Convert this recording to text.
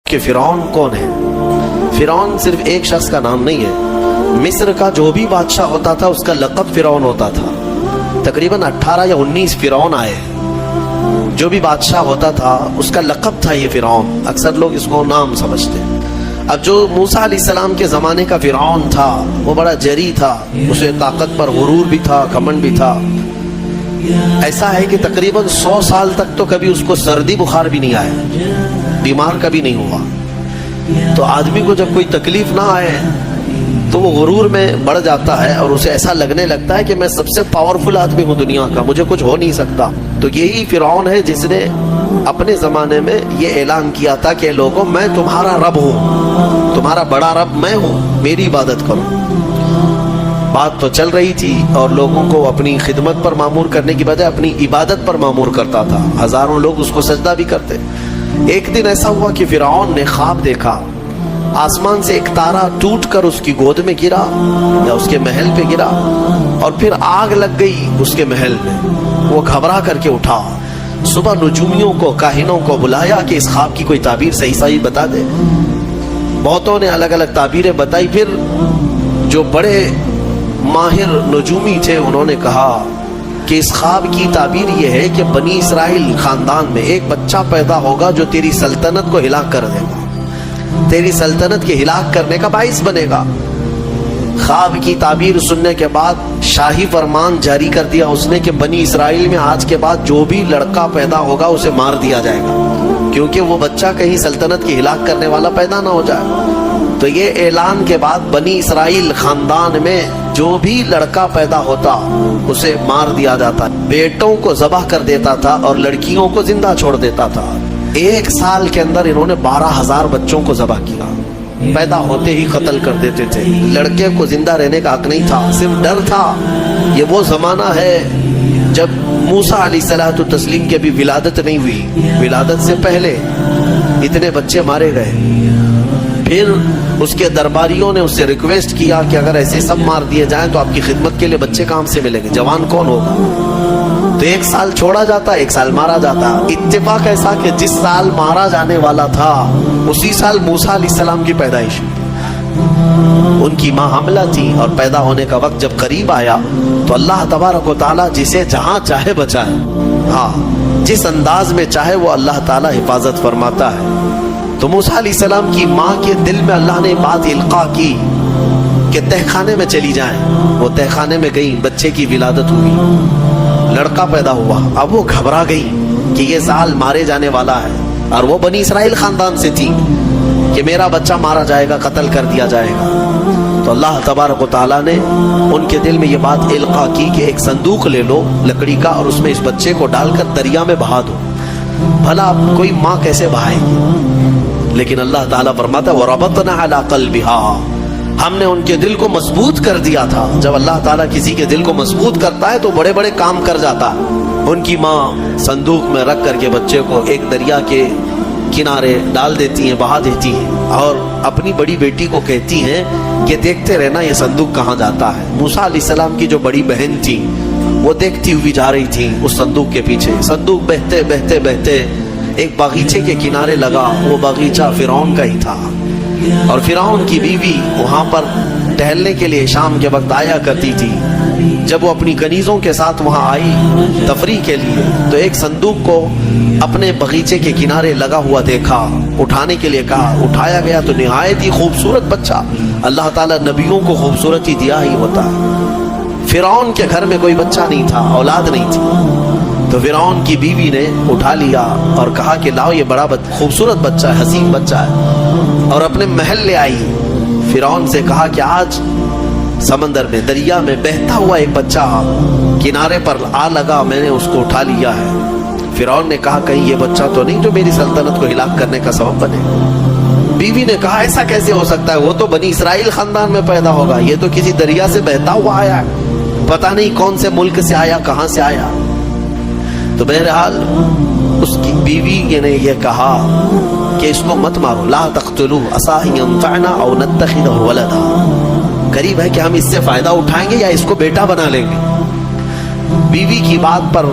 کہ فرعون کون ہے؟ فرعون صرف ایک شخص کا نام نہیں ہے. مصر کا جو بھی بادشاہ ہوتا تھا اس کا لقب فرعون ہوتا تھا. تقریباً 18 یا 19 فرعون آئے. جو بھی بادشاہ ہوتا تھا اس کا لقب تھا یہ فرعون. اکثر لوگ اس کو نام سمجھتے. اب جو موسیٰ علیہ السلام کے زمانے کا فرعون تھا وہ بڑا جری تھا. اسے طاقت پر غرور بھی تھا، گھمنڈ بھی تھا. ایسا ہے کہ تقریباً 100 سال تک تو کبھی اس کو سردی بخار بھی نہیں آیا، بیمار کبھی نہیں ہوا. تو آدمی کو جب کوئی تکلیف نہ آئے تو وہ غرور میں بڑھ جاتا ہے اور اسے ایسا لگنے لگتا ہے کہ میں سب سے پاورفل آدمی ہوں دنیا کا، مجھے کچھ ہو نہیں سکتا. تو یہی فرعون ہے جس نے اپنے زمانے میں یہ اعلان کیا تھا کہ لوگوں میں تمہارا رب ہوں، تمہارا بڑا رب میں ہوں، میری عبادت کرو. بات تو چل رہی تھی اور لوگوں کو اپنی خدمت پر معمور کرنے کی بجائے اپنی عبادت پر معمور کرتا تھا. ہزاروں لوگ اس کو سجدہ بھی کرتے. ایک دن ایسا ہوا کہ فرعون نے خواب دیکھا، آسمان سے ایک تارا ٹوٹ کر اس کی گود میں گرا یا اس کے محل پہ گرا اور پھر آگ لگ گئی اس کے محل میں. وہ گھبرا کر کے اٹھا. صبح نجومیوں کو، کاہنوں کو بلایا کہ اس خواب کی کوئی تعبیر صحیح بتا دے. بہتوں نے الگ الگ تعبیریں بتائی. پھر جو بڑے ماہر نجومی تھے انہوں نے کہا کہ اس خواب کی تعبیر یہ ہے کہ بنی اسرائیل خاندان میں ایک بچہ پیدا ہوگا جو تیری سلطنت کو ہلاک کر دے گا، تیری سلطنت کے ہلاک کرنے کا باعث بنے گا. خواب کی تعبیر سننے کے بعد شاہی فرمان جاری کر دیا اس نے کہ بنی اسرائیل میں آج کے بعد جو بھی لڑکا پیدا ہوگا اسے مار دیا جائے گا، کیونکہ وہ بچہ کہیں سلطنت کی ہلاک کرنے والا پیدا نہ ہو جائے. تو یہ اعلان کے بعد بنی اسرائیل خاندان میں جو بھی لڑکا پیدا ہوتا اسے مار دیا جاتا. بیٹوں کو ذبح کر دیتا تھا اور لڑکیوں کو زندہ چھوڑ دیتا تھا. 1 سال کے اندر انہوں نے 12,000 بچوں کو ذبح کیا. پیدا ہوتے ہی قتل کر دیتے تھے. لڑکے کو زندہ رہنے کا حق نہیں تھا، صرف ڈر تھا. یہ وہ زمانہ ہے جب موسیٰ علیہ الصلوۃ والتسلیم کی ابھی ولادت نہیں ہوئی. ولادت سے پہلے اتنے بچے مارے گئے. پھر اس کے درباریوں نے اس سے ریکویسٹ کیا کہ اگر ایسے سب مار دیے جائیں تو آپ کی خدمت کے لیے بچے کہاں سے ملیں گے، جوان کون ہوگا. تو 1 سال چھوڑا جاتا، 1 سال مارا جاتا. اتفاق ایسا کہ جس سال مارا جانے والا تھا اسی سال موسیٰ علیہ السلام کی پیدائش. ان کی ماں حاملہ تھی اور پیدا ہونے کا وقت جب قریب آیا تو اللہ تبارک و تعالیٰ جسے جہاں چاہے بچائے. ہاں، جس انداز میں چاہے وہ اللہ تعالیٰ حفاظت فرماتا ہے. تو موسیٰ علیہ السلام کی ماں کے دل میں اللہ نے بات القا کی کہ تہ خانے میں چلی جائیں. وہ تہ خانے میں گئی، بچے کی ولادت ہوئی، لڑکا پیدا ہوا. اب وہ گھبرا گئی کہ یہ سال مارے جانے والا ہے اور وہ بنی اسرائیل خاندان سے تھی کہ میرا بچہ مارا جائے گا، قتل کر دیا جائے گا. تو اللہ تبارک و تعالیٰ نے ان کے دل میں یہ بات القا کی کہ ایک صندوق لے لو لکڑی کا اور اس میں اس بچے کو ڈال کر دریا میں بہا دو. بھلا کوئی ماں کیسے بہائے گی؟ لیکن اللہ تعالیٰ فرماتا ہے وَرَبَطْنَا عَلَىٰ قَلْبِهَا، ہم نے ان کے دل کو مضبوط کر دیا تھا. جب اللہ تعالیٰ کسی کے دل کو مضبوط کرتا ہے تو بڑے بڑے کام کر جاتا ہے. ان کی ماں صندوق میں رکھ کر کے بچے کو ایک دریا کے کنارے ڈال دیتی ہیں، بہا دیتی ہیں اور اپنی بڑی بیٹی کو کہتی ہیں کہ دیکھتے رہنا یہ صندوق کہاں جاتا ہے. موسیٰ علیہ السلام کی جو بڑی بہن تھی وہ دیکھتی ہوئی جا رہی تھی اس صندوق کے پیچھے. صندوق بہتے بہتے بہتے ایک باغیچے کے کنارے لگا. وہ باغیچہ فرعون کا ہی تھا اور فرعون کی بیوی وہاں پر ٹہلنے کے لیے شام کے وقت آیا کرتی تھی. جب وہ اپنی کنیزوں کے ساتھ وہاں آئی تفریح کے لیے تو ایک صندوق کو اپنے باغیچے کے کنارے لگا ہوا دیکھا. اٹھانے کے لیے کہا، اٹھایا گیا تو نہایت ہی خوبصورت بچہ. اللہ تعالیٰ نبیوں کو خوبصورتی دیا ہی ہوتا ہے. فرعون کے گھر میں کوئی بچہ نہیں تھا، اولاد نہیں تھی. تو فرعون کی بیوی نے اٹھا لیا اور کہا کہ لاؤ یہ بڑا خوبصورت بچہ ہے، حسین بچہ ہے، اور اپنے محل لے آئی. فرعون سے کہا کہ آج سمندر میں، دریا میں بہتا ہوا ایک بچہ کنارے پر آ لگا، میں نے اس کو اٹھا لیا ہے. فرعون نے کہا کہیں یہ بچہ تو نہیں جو میری سلطنت کو ہلاک کرنے کا سبب بنے. بیوی نے کہا ایسا کیسے ہو سکتا ہے، وہ تو بنی اسرائیل خاندان میں پیدا ہوگا، یہ تو کسی دریا سے بہتا ہوا آیا ہے، پتہ نہیں کون سے ملک سے آیا، کہاں سے آیا. تو بہرحال اس کی بیوی نے یہ کہا کہ اس کو مت مارو، لا تقتلوا عسى ان ينفعنا او نتخذه ولدا، قریب ہے کہ ہم اس سے فائدہ اٹھائیں گے یا اس کو بیٹا بنا لیں گے. بیوی کی بات پر